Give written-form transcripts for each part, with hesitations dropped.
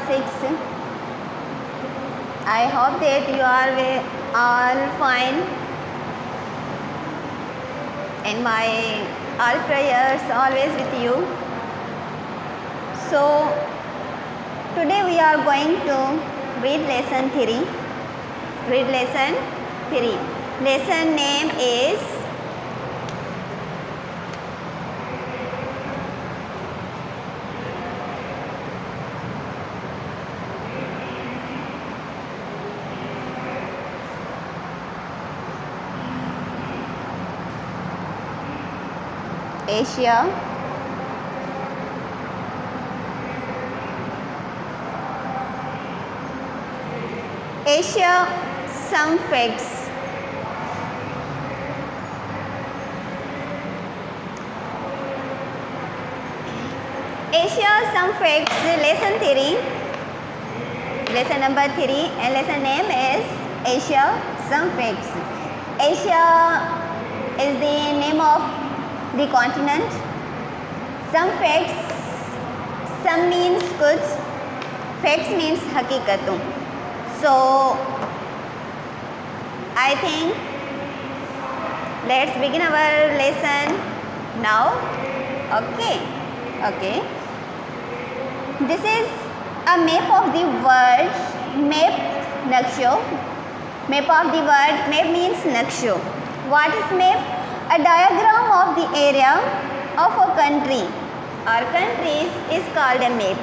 6. I hope that you are all fine, and my all prayers always with you. So today we are going to read lesson 3. Lesson name is Asia. Asia, some facts. Asia, some facts, lesson 3, lesson number 3, and lesson name is Asia, some facts. Asia is the name of the continent. Some facts, some means kuch, facts means hakikatun. So I think let's begin our lesson now. Okay. This is a map of the world. Map, naksho. Map of the world. Map means naksho. What is map? A diagram of the area of a country or countries is called a map.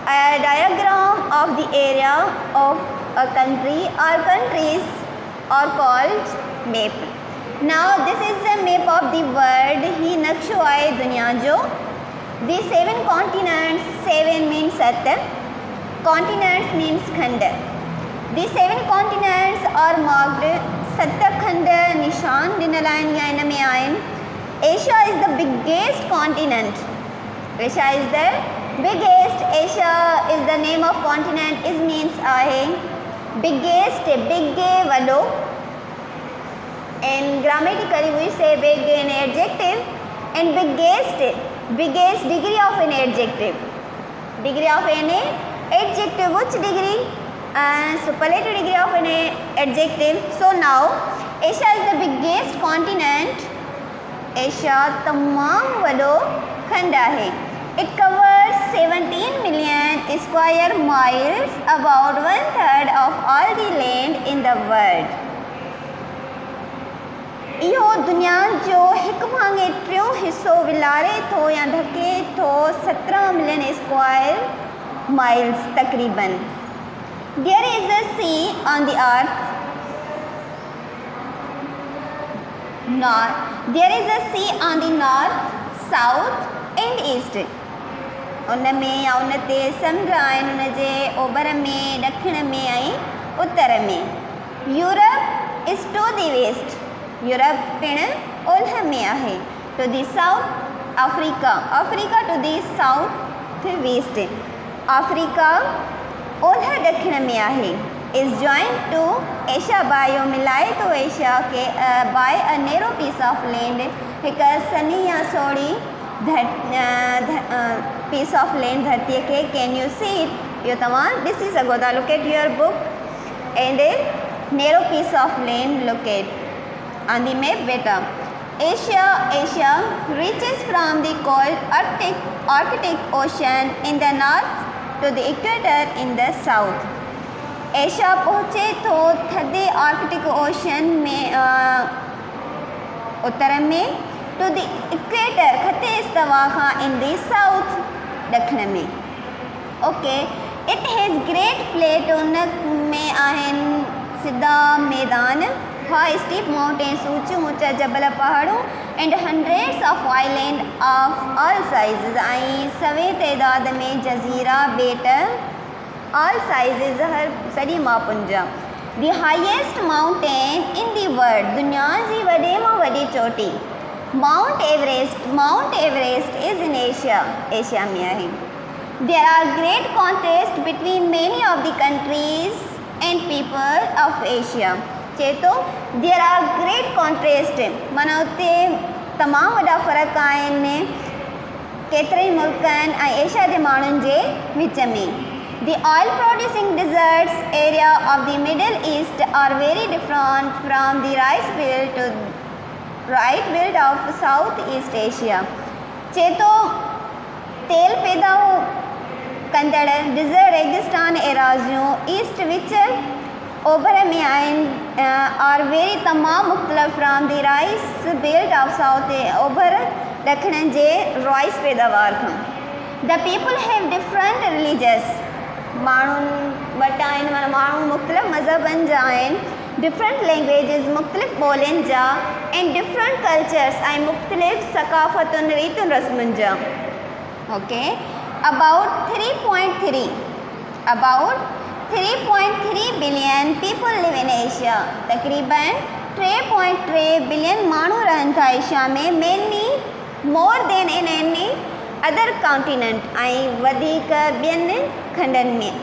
A diagram of the area of a country or countries are called map. Now this is the map of the world. ही नक्शो है दुनिया जो. The 7 continents, 7 means 7. Continents means खंड. The 7 continents are marked. 7 खंड निशान दिनल ion या इन में ion. Asia is the biggest continent. Asia is the biggest. Asia is the name of continent. It means आहे biggest, big वडो. And grammatically we say big an adjective, and biggest degree of an adjective. Degree of an adjective, which degree? Superlative degree of an adjective. So now Asia is the biggest continent. Asia तमाम वडो खंड है. It covers 17 million square miles, about 1/3 of all the land in the world. इहो दुनिया जो एक भाङे टियों हिस्सो विलारे थो या ढके थो 17 मिलियन स्क्वायर माइल्स तकरीबन. There is a sea on the earth. There is a sea on the north, south and east. उन में या उन ते समुंड आहिनि उन जे ओभर में, ॾखिण में ऐं उत्तर में. Europe is to the west. Europe पिण ओलह में आहे. To the south Africa. Africa to the south west. Africa ओलह ॾखिण में आहे. Is joined to Asia by, यो मिलाए तो एशिया के by a narrow piece of land. हिकु सनी या सोड़ी पीस ऑफ लैंड धरतीअ खे. Can you see it? इहो तव्हां ॾिसी सघो था. Look at your book and narrow piece of land look at on the map beta. Asia reaches from the cold Arctic Ocean in the north to the equator in the south. Asia पहुँचे तो थधे Arctic ocean में उत्तर में, to the equator खते इस्तवा खां in the south ॾखिण में. Okay, it has great flat. उन में आहिनि सिधा मैदान, high steep mountains, ऊंचा जबल पहाड़ों, and hundreds of islands of all sizes. ऐं सवे तइदाद में जज़ीरा ॿेट, all sizes हर सॼी मापुनि जा. The highest mountain in the world. दुनिया जी वॾे मां वॾी चोटी Mount Everest is in Asia. Asia में आहे. There are great contrast between many of the countries and people of Asia. चए तो देयर आर ग्रेट कॉन्ट्रेस्ट. माना उते तमामु वॾा फ़र्क़ु आहिनि केतिरे ई मुल्कनि ऐं एशिया जे माण्हुनि जे विच में. The oil producing deserts area of the Middle East are very different from the rice belt of Southeast Asia. चेतो तेल पैदा कंदड़ डिज़र्ट रेगिस्तान एराज़ियूं ईस्ट विच ओभर में आहिनि आर वेरी तमामु मुख़्तलिफ़ from the rice belt of south ओभर ॾखण जे राइस पैदावार खां. The people have different religious माण्हुनि वटि आहिनि माना माण्हू मुख़्तलिफ़ मज़हबनि जा आहिनि, डिफरेंट लैंग्वेजिस मुख़्तलिफ़ ॿोलियुनि जा एंड डिफरेंट कल्चर्स ऐं मुख़्तलिफ़ सक़ाफ़तुनि रीतियुनि रस्मुनि जा. Okay about 3.3 billion people live in Asia. तकरीबन 3.3 बिलियन माण्हू रहनि था एशिया में, mainly more than in any other continent ऐं वधीक ॿियनि खंडनि में,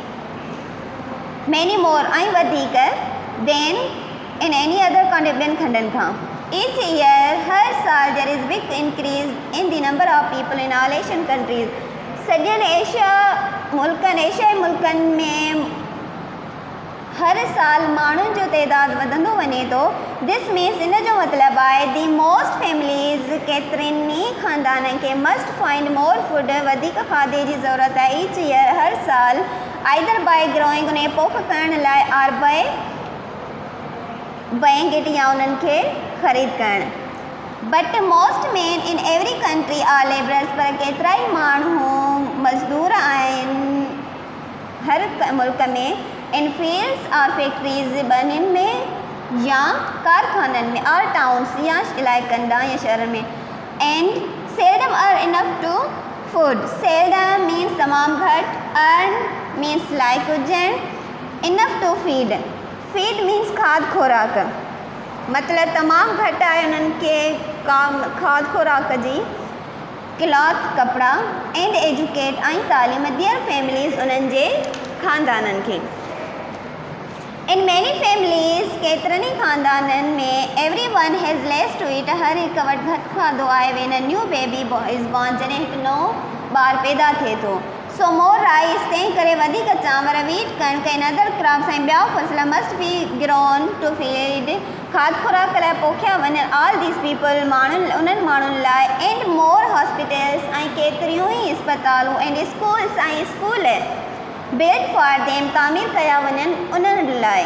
many more ऐं वधीक than in any other continent ॿियनि खंडनि खां. Each year हर साल there is big increase in the number of people in all Asian countries. सॼनि एशियाई मुल्कनि में हर साल माण्हुनि जो तइदादु वधंदो वञे थो. दिस मीन्स इन जो मतिलबु आहे दी मोस्ट फैमिलीज़ केतिरनि ई ख़ानदाननि खे मस्ट फाइंड मोर फूड वधीक खाधे जी ज़रूरत आहे. ईच ईयर हर साल आइदर बाय ग्रोइंग उन पोख करण लाइ आर बाइंग इट या उन्हनि खे ख़रीद करणु. But most men in every country are labourers पर केतिरा ई माण्हू मज़दूर आहिनि हर मुल्क में. इन फील्ड्स आर फैक्ट्रीज़ बनियुनि में या कारखाननि में आर टाउन्स या इलाइक़नि ॾांहुं या शहरनि में. And seldom earn enough to food. Seldom means तमामु घटि, अर्न मीन्स लाइक हुजणु, enough to feed. Feed means खाद खुराक, मतिलबु तमामु घटि आहे उन्हनि खे खाद खुराक जी. क्लॉथ कपिड़ा एंड एजुकेट ऐं तालीम दियर फैमिलीज़ उन्हनि जे ख़ानदाननि खे. इन मैनी फैमिलीज़ केतिरनि ई ख़ानदाननि में every one has less to eat. हर हिकु वटि घटि खाधो आहे. When a new baby is born जॾहिं हिकु नओं ॿारु पैदा थिए थो. सो मोर राइस तंहिं करे वधीक चांवर, वीट कणिक ऐं अदर क्रॉप्स ऐं ॿिया फसल must be grown to feed खाद खुराक लाइ पोखिया वञनि. ऑल दीस पीपल माण्हुनि उन्हनि माण्हुनि लाइ. एंड मोर हॉस्पिटल्स ऐं केतिरियूं ई अस्पतालूं एंड स्कूल्स ऐं स्कूल बिल्ट फॉर देम तामीर कया वञनि उन्हनि लाइ.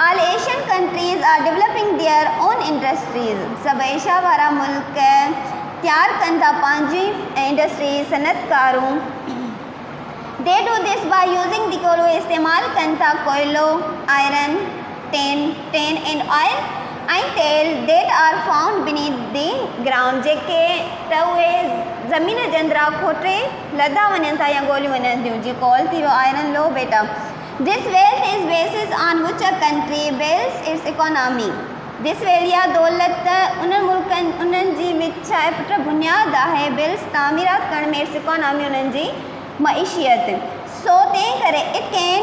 All Asian countries are developing their own industries. सभु एशिया वारा मुल्क तयारु कनि था पंहिंजी इंडस्ट्रीज़ सनतकारूं. They do this by using the कोयलो इस्तेमालु कनि था कोयलो, आयरन, टेन एंड ऑयल ऐं तेल that are found beneath the ground. जेके त उहे ज़मीन जे अंदरां खोटे लधा वञनि था या ॻोल्हियूं वञनि थियूं, जीअं कोल थी वियो, आयरन लो बेटा. This wealth is basis on which a country builds it's economy. This wealth या दौलत उन्हनि मुल्कनि उन्हनि जी विच आहे पुट बुनियादु आहे. बिल्स तामीरात करण में इट्स इकोनॉमी उन्हनि जी मईशियत. सो तंहिं करे it can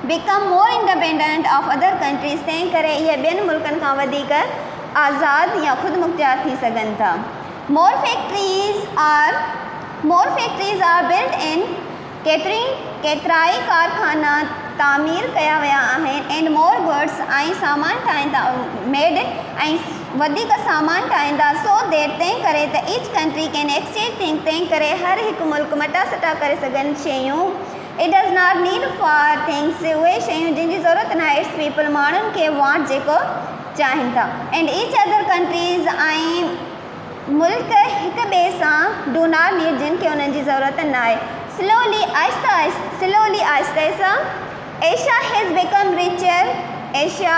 become more independent of other countries. तंहिं करे इहे ॿियनि मुल्कनि खां वधीक आज़ादु या ख़ुदि मुख़्तियार थी सघनि था. मोर फैक्ट्रीज़ आर बिल्ट इन. केतिरा ई कारखाना तामीर कया विया आहिनि. एंड मोर गुड्स ऐं सामान ठाहींदा मेड ऐं वधीक सामान ठाहींदा. सो देट तंहिं करे त each country can exchange thing. तंहिं करे हर हिकु मुल्क मटा सटा करे सघनि शयूं. It does not need for things. उहे शयूं जिन जी ज़रूरत न आहे. इट्स पीपल माण्हुनि खे वांट जेको चाहिनि था. एंड ईच अदर कंट्रीज़ ऐं मुल्क हिक ॿिए सां डू नॉट नीड जिन खे उन्हनि जी ज़रूरत न आहे. स्लोली आहिस्ते सां Asia has become richer. Asia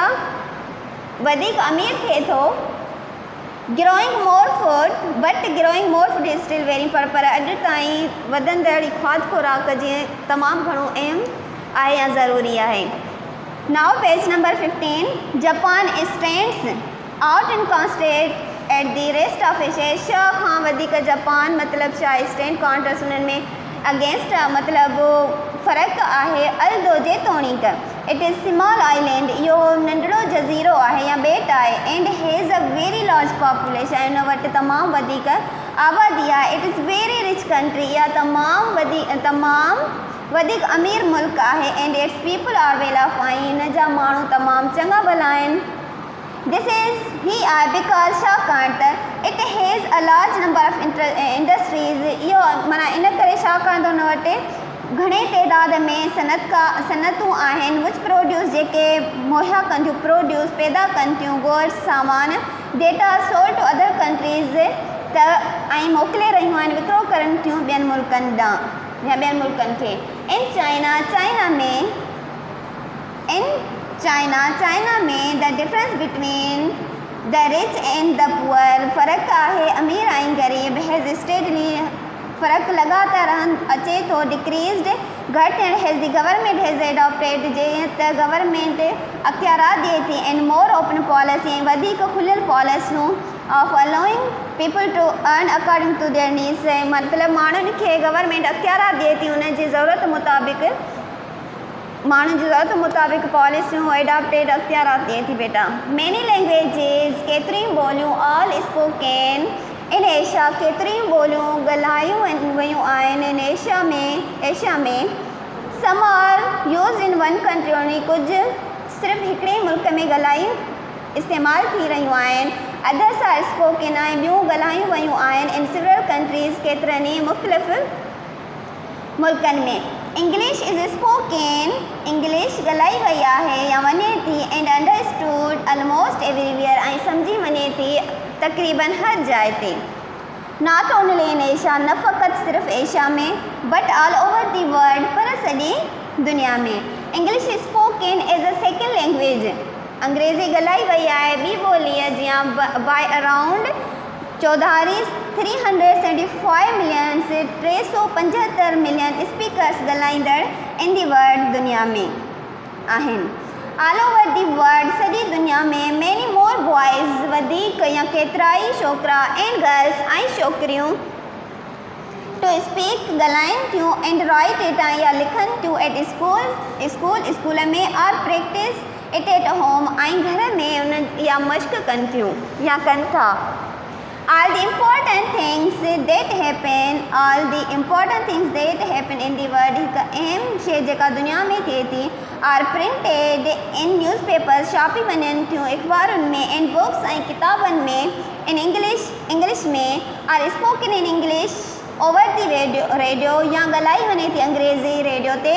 वधीक अमीर थिए थो. Growing more food is still very पर अॼु ताईं वधंदड़ खाद खुराक जी तमामु घणो अहम आहे या ज़रूरी आहे. Now page number 15. Japan stands out in contrast at the rest of Asia. खां वधीक जापान मतिलबु छा स्टैंड कॉन्ट्रास्ट उन्हनि में अगेंस्ट मतिलबु फ़र्क़ु आहे. अलदो जेतोणीक इट इज़ स्मॉल आइलैंड. इहो नंढड़ो जज़ीरो आहे या ॿेट आहे. And has a very large population. हुन वटि तमामु वधीक आबादी आहे. It is very rich country. या तमामु वधीक अमीर मुल्क आहे and its people are well off ऐं हिन जा माण्हू तमामु चङा भला आहिनि। दिस इज़ ही आहे बिकॉज छाकाणि त it has a large number of industries. इहो माना इन करे छाकाणि त हुन वटि घणे तइदाद में सनतूं आहिनि विच प्रोड्यूस जेके मुहैया कनि थियूं प्रोड्यूस पैदा कनि थियूं गुड्स सामान data sold to other countries त ऐं मोकिले रहियूं आहिनि विकिरो करनि थियूं ॿियनि मुल्कनि ॾांहुं या ॿियनि मुल्कनि खे। इन चाइना में the difference between the rich and the poor फ़र्क़ु आहे अमीर ऐं ग़रीब हैज़ स्टेडली फ़र्क़ु लगातार अचे थो डिक्रीज़ड घटि थियण has the government has adopted जीअं त गवर्नमेंट अख़्तियारात ॾिए थी एंड मोर ओपन पॉलिसी ऐं वधीक खुलियल पॉलिसियूं of allowing people to earn according to their needs. मतिलबु माण्हुनि खे गवर्नमेंट अख़्तियारात ॾिए थी उन जी ज़रूरत मुताबिक़ माण्हुनि जी ज़रूरत मुताबिक़ पॉलिसियूं एडॉप्टेड अख़्तियारात ॾिए थी बेटा। मेनी लैंग्वेजिस केतिरियूं ॿोलियूं ऑल स्पोकन इन एशिया केतिरियूं ॿोलियूं ॻाल्हायूं वयूं आहिनि इन एशिया में some are use in one country उन कुझु सिर्फ़ु हिकिड़े मुल्क में ॻाल्हायूं इस्तेमालु थी रहियूं आहिनि। अदर्स आर स्पोकन ऐं ॿियूं ॻाल्हायूं वयूं आहिनि इन सिवरल कंट्रीज़ केतिरनि ई मुख़्तलिफ़ मुल्कनि में। इंग्लिश इज़ स्पोकन इंग्लिश ॻाल्हाई वई आहे या वञे थी एंड अंडरस्टूड ऑलमोस्ट एवरीवेयर ऐं सम्झी वञे थी तक़रीबन हर जाइ ते। नॉट ओनली इन एशिया न फ़क़ति सिर्फ़ु एशिया में but all over the world पर सॼी दुनिया में। English spoken as a second language अंग्रेज़ी ॻाल्हाई वई आहे ॿी ॿोलीअ जीअं by around 375 million 375 million speakers ॻाल्हाईंदड़ इन दी वर्ल्ड दुनिया में आहिनि। ऑल ओवर दी वर्ल्ड सॼी दुनिया में मैनी मोर बॉयज़ वधीक या केतिराई छोकिरा एंड गर्ल्स ऐं छोकिरियूं टू स्पीक ॻाल्हाइनि थियूं एंड राइट इट या लिखनि थियूं एट स्कूल में or practice it at home ऐं घर में उन या मश्क कनि थियूं या कनि था। all the important things that happen in the world हिकु अहम शइ जेका दुनिया में थिए थी आर प्रिंटेड इन न्यूज़पेपर्स छापी वञनि थियूं अख़बारुनि में एंड बुक्स ऐं किताबनि में इन इंग्लिश में are spoken in English over the radio या ॻाल्हाई वञे थी अंग्रेज़ी रेडियो ते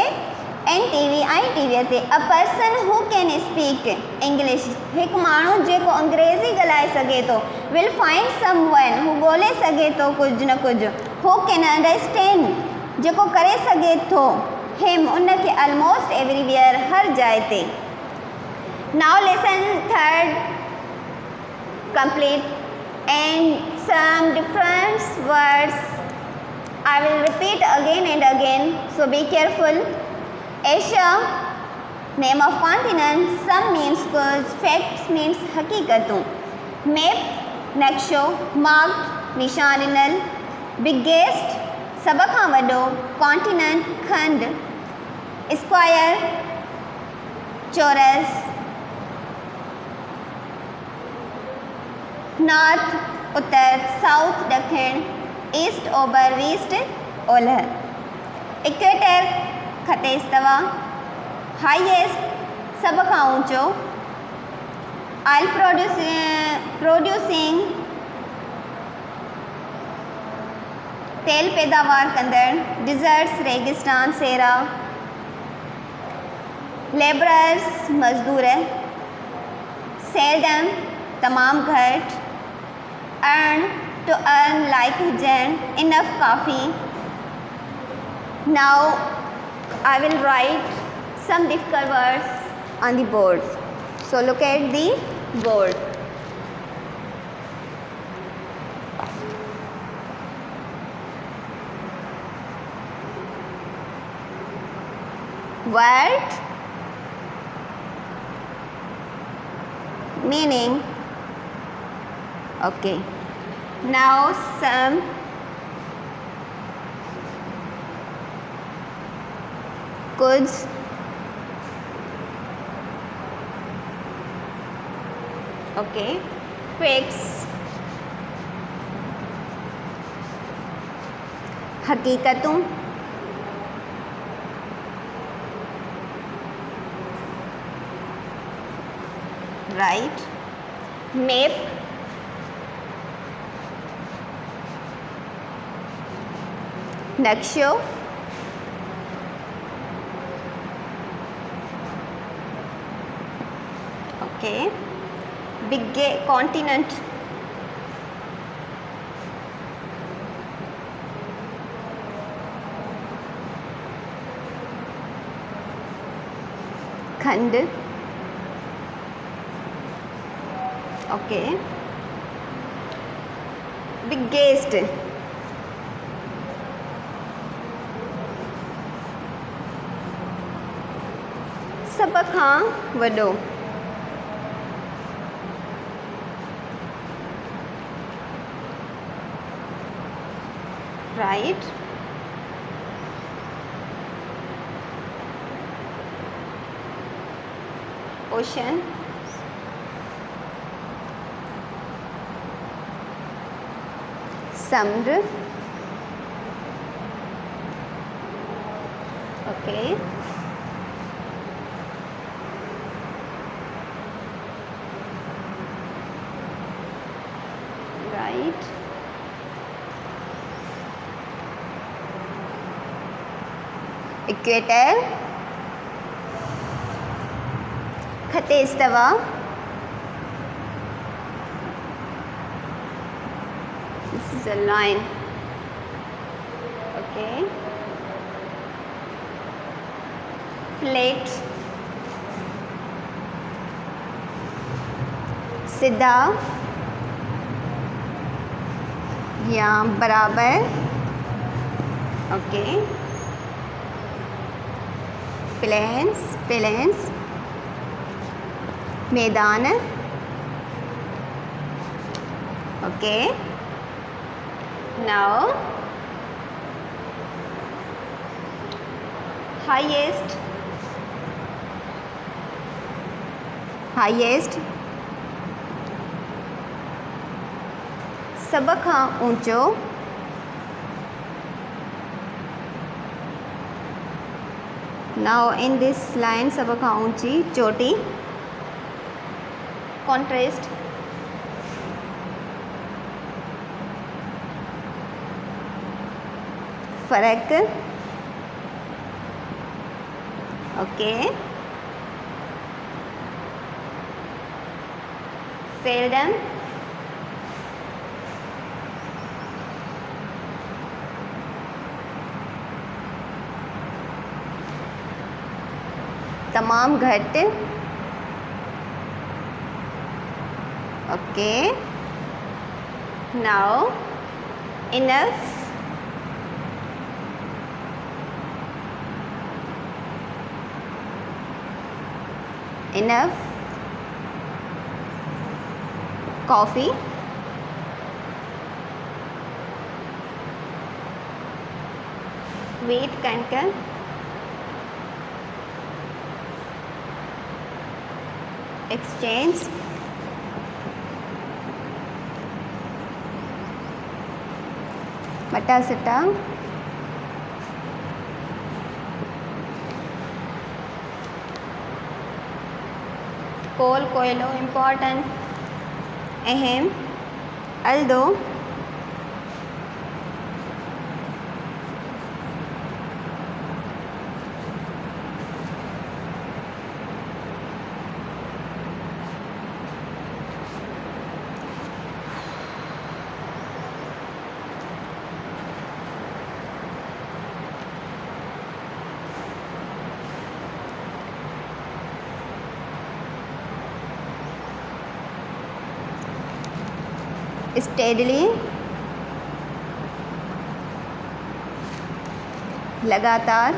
एंड टीवीअ ते। A person who can speak English हिकु माण्हू जेको अंग्रेज़ी ॻाल्हाए सघे थो विल फाइंड समवन हू ॻोल्हे सघे थो कुझु न कुझु हू कैन अंडरस्टैंड जेको करे सघे थो हिम उनखे ऑलमोस्ट एवरीवेयर हर जाइ ते। Now lesson third complete and some different words I will repeat again and again, so be careful. Asia, name of continent, some means goods, facts means हकीकतूं। Map, नक्शो, marked, निशान ॾिनल, biggest, सभ खां वॾो, continent, खंड, square, चौरस, north, उत्तर, south, ॾखिण, east ओभर west ओलह, इक्वेटर ख़ते इस्तवा, हाईएस्ट सभ खां ऊंचो, ऑयल प्रोड्यूसिंग तेल पैदावार कंदड़, डिज़र्ट्स रेगिस्तान सेरा, लेबरर्स मज़दूर, सेल्डम तमामु घटि, earn to earn like hujan enough coffee. Now I will write some difficult words on the board, so look at the board. Word meaning, okay. Now some goods, okay, facts, हकीकतों, right? Map, नक्शो, okay. Big continent, खंड, okay. Biggest, सभ खां वॾो, right? Ocean, समुद्र, okay. Right. Equator, खते इस्तवा, this is a line, okay. Flat, सीधा या बराबर, okay. Planes, मैदान, okay. Now highest, सभ खां ऊंचो, now in this line सभ खां ऊंची चोटी, contrast, फर्क, okay. seldom, तमाम घट, okay. Now enough, coffee, wait करके, exchange, बटा सटा, कोल कोयलो, इम्पोर्टेंट, अहम, अल्दो, steadily, लगातार,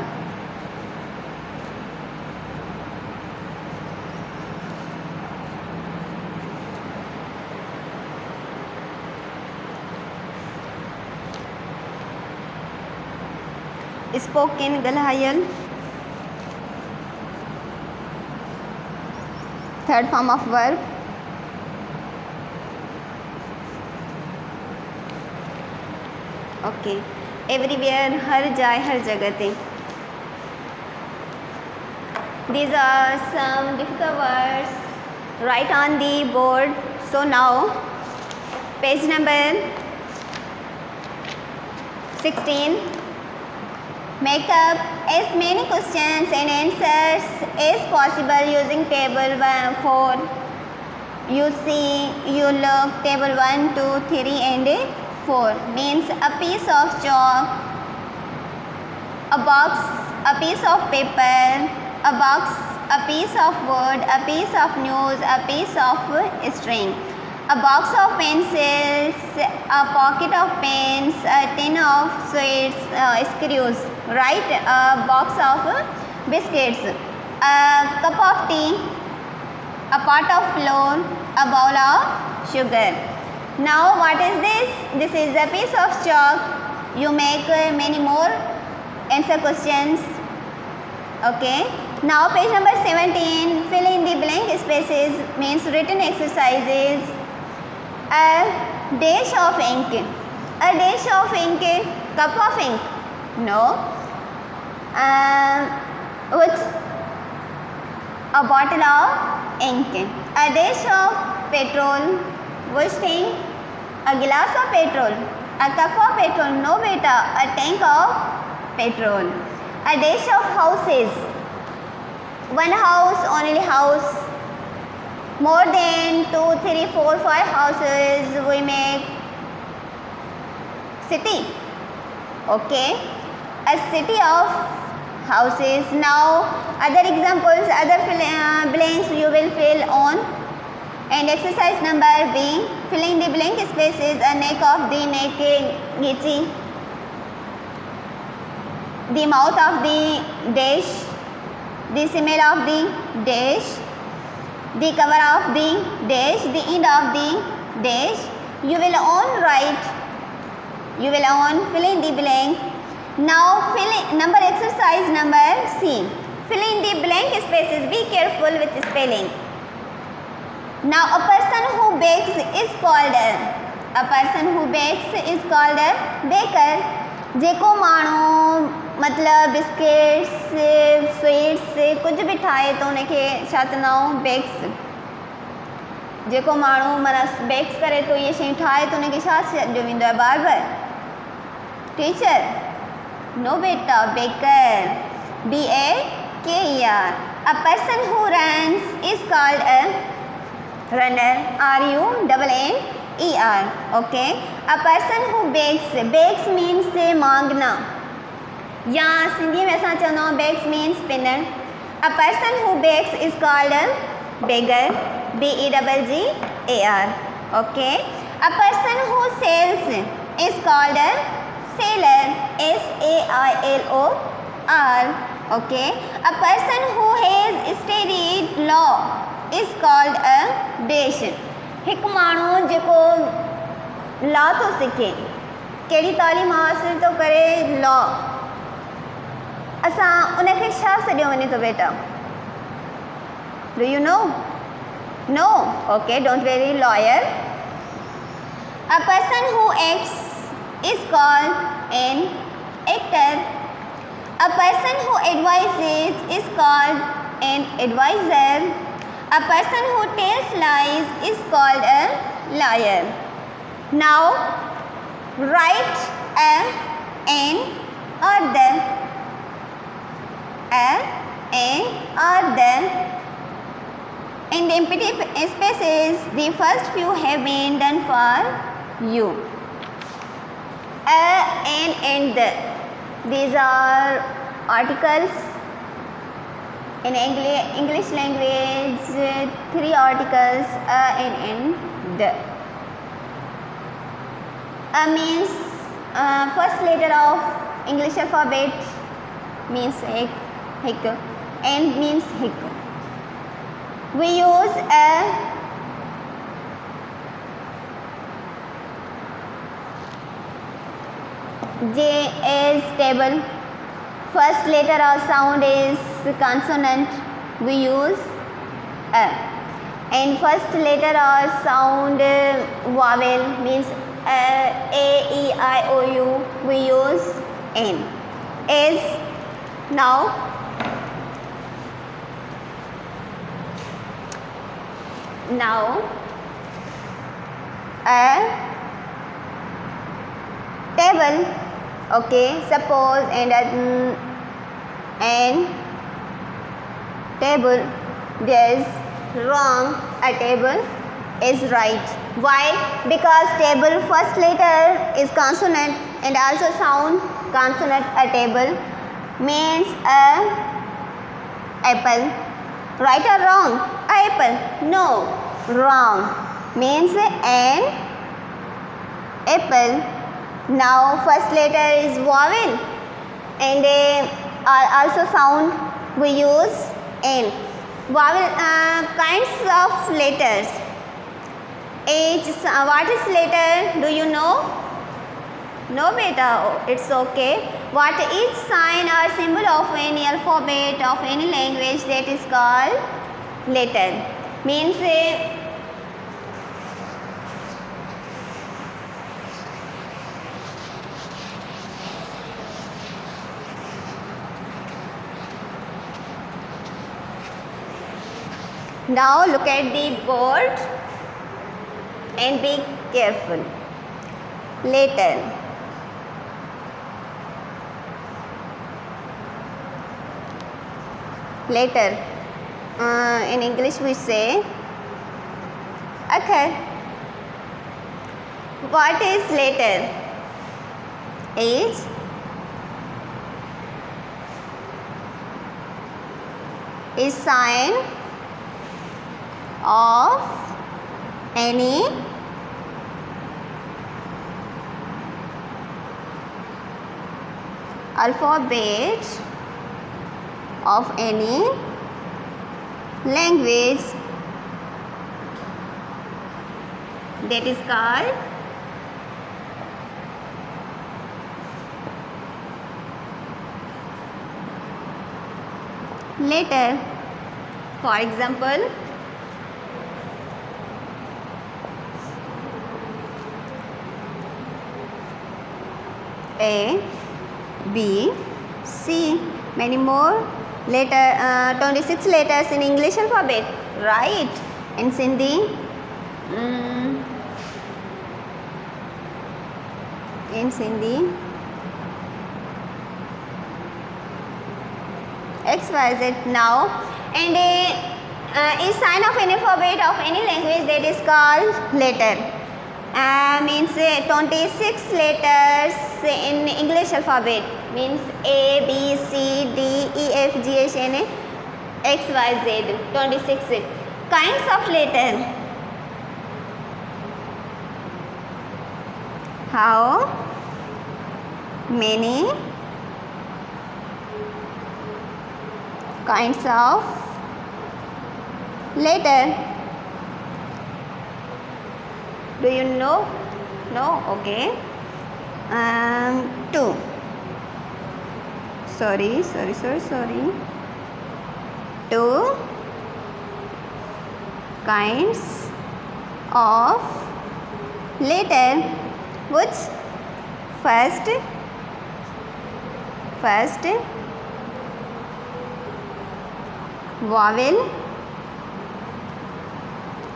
spoken गलहायल, third form of verb, okay. Everywhere, हर जाए, हर जगह पे. These are some difficult words write on the board. So now page number 16. Make up as many questions and answers as possible using table 4. You see, you look, table 1, 2, 3 and 4 means a piece of chalk, a box, a piece of paper, a box, a piece of wood, a piece of news, a piece of string, a box of pencils, a pocket of pens, a tin of sweets, screws, right? A box of biscuits, a cup of tea, a pot of flour, a bowl of sugar. Now what is this? This is a piece of chalk. You make many more answer questions. Okay. Now page number 17. Fill in the blank spaces means written exercises. A dash of ink. A dash of ink. Cup of ink. No. With a bottle of ink. A dash of petrol. Which thing? A glass of petrol. A cup of petrol. No beta. A tank of petrol. A dash of houses. One house, only house. More than 2, 3, 4, 5 houses we make city. Okay. A city of houses. Now other examples, other blanks you will fill on. And exercise number B, filling the blank spaces. A neck of the neck, Gichi. The mouth of the dash, the smell of the dash, the cover of the dash, the end of the dash. You will on write. You will on fill in the blank. Now fill in number exercise number C. Fill in the blank spaces. Be careful with spelling. Now a person who bakes is called a person who bakes is called a baker. जेको माण्हू मतलब biscuits sweets कुछ भी ठाहे तो उनखे छा चवंदा आहियूं बेक्स. जेको माण्हू माना बेक्स करे तो ये शयूं ठाहे तो उनखे छा चयो वेंदो आहे? Barber, teacher? नो बेटा, baker. BAKER. A person who runs is called a runner. RUNNER. Okay. A person who bakes. Bakes means मांगना या सिंधी में असां चवंदा आहियूं bakes means spinner. A person who bakes is called a beggar. BEGGAR. Okay. A person who sails is called a sailor. SAILOR. Okay. A person who has studied law is called a dash. हिकु माण्हू जेको law थो सिखे, कहिड़ी तालीम हासिल थो करे, लॉ, असां उनखे छा सॾियो वञे थो बेटा? Do you know? No? Okay, don't worry. Lawyer. A person who acts is called an actor. A person who advises is called an adviser. A person who tells lies is called a liar. Now write an or the. An or the. In the empty spaces, the first few have been done for you. An and the. These are articles. In English language, 3 articles, a and the. A means first letter of English alphabet means hic. And means hic. We use a J as table. First letter or sound is consonant. We use a. And first letter or sound vowel means A, E, I, O, U. We use N. As. Now Now a table. Okay, suppose and table is wrong, a table is right. Why? Because table first letter is consonant and also sound consonant. A table means a apple. Right or wrong? Apple. No, wrong. Means an apple. Now first letter is vowel and also sound we use n. Vowel kinds of letters. What is letter? Do you know? No beta, oh, it's okay. What is sign or symbol of any alphabet of any language that is called letter? Means now look at the board and be careful. Letter. Letter. In English we say akhar. What is letter? Is sign of any alphabet of any language that is called letter. For example, A, B, C, many more letter, 26 letters in English alphabet, right? In Sindhi, X, Y, Z now, and a sign of any alphabet of any language that is called letter. Means 26 letters in English alphabet means A, B, C, D, E, F, G, H, N, X, Y, Z. 26 kinds of letter. How many kinds of letter? Do you know? No? Okay. 2. Sorry. 2 kinds of letter. Which? First vowel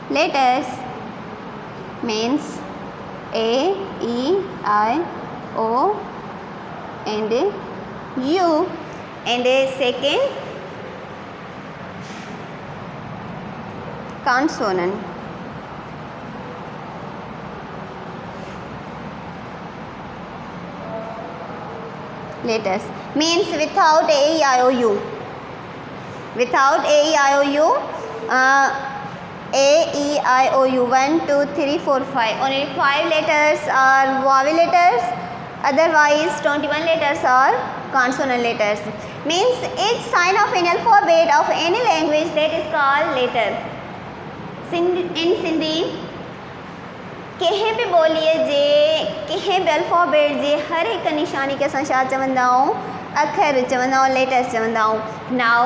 letters means A, E, I, O and U, and second consonant. Letters means without A, E, I, O, U. Without A, E, I, O, U. A, E, I, O, U. 1, 2, 3, 4, 5. Only 5 letters are vowel letters. Otherwise, 21 letters are consonant letters. Means each sign of an alphabet of any language that is called letter. In Sindhi, कहीं भी बोलिए जे कहीं भी alphabet जे हर एक निशानी के साथ छा चवंदा आहियूं अखर चवंदा आहियूं लेटर्स चवंदा आहियूं. Now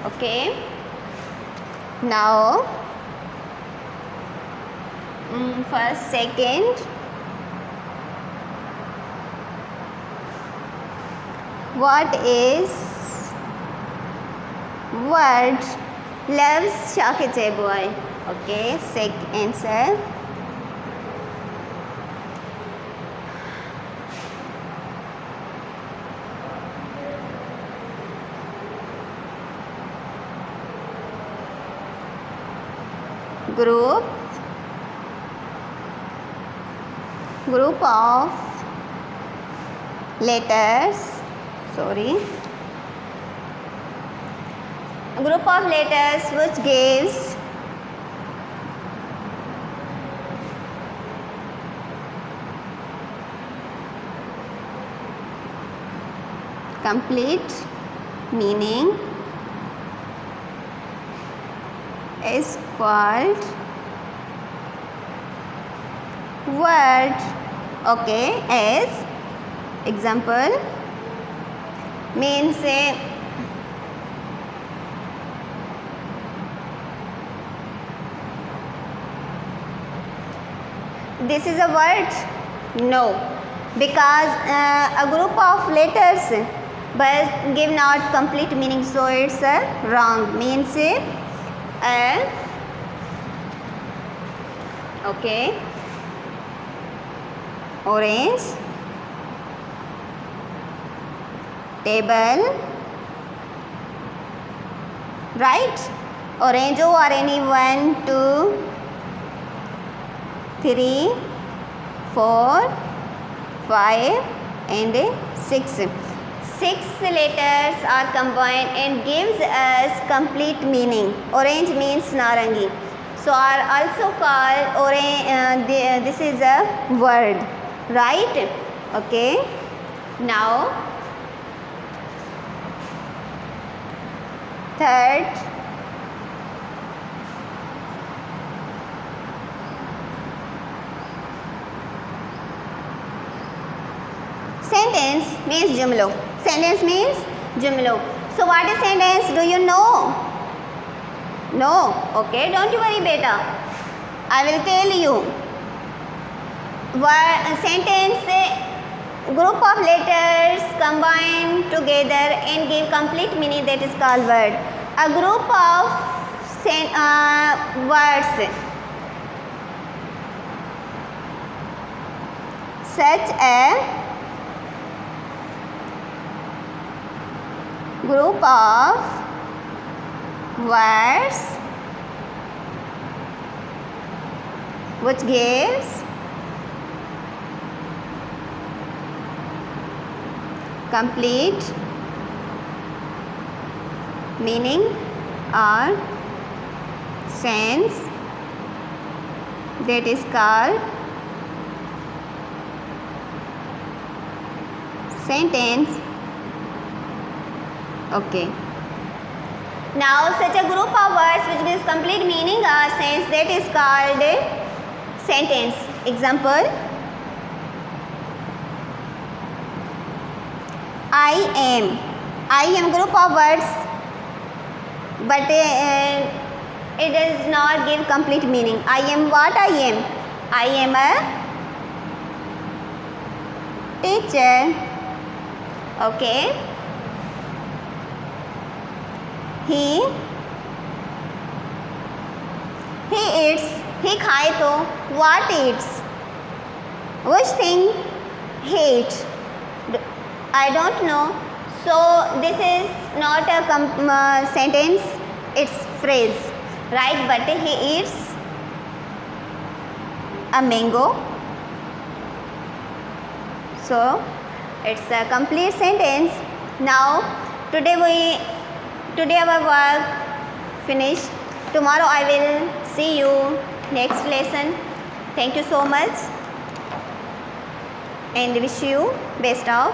okay, Now, first, second. What is word loves chocolate boy? Okay, second answer. Group of letters, group of letters which gives complete meaning is called word. Okay, as example means this is a word? No, because a group of letters but give not complete meaning, so it's wrong. Means okay, orange table, right? Orange or any 1, 2, 3, 4, 5 and 6. 6 letters are combined and gives us complete meaning. Orange means narangi, so are also called orange. This is a word, right? Okay, now third, sentence means jumlo. Sentence means jumlo. So what is sentence? Do you know? No. Okay, don't you worry beta. I will tell you. Sentence, group of letters combined together and give complete meaning, that is called word. A group of words such a group of words which gives complete meaning or sense, that is called sentence. Okay. Now such a group of words which gives complete meaning or sense, that is called sentence. Example, I am group of words, but it does not give complete meaning. I am what I am? I am a teacher. Okay. He eats. He खाए तो what eats? Which thing he eats? I don't know. So this is not a sentence, it's phrase, right? But he eats a mango. So it's a complete sentence. Now today our work finished. Tomorrow I will see you next lesson. Thank you so much and wish you best of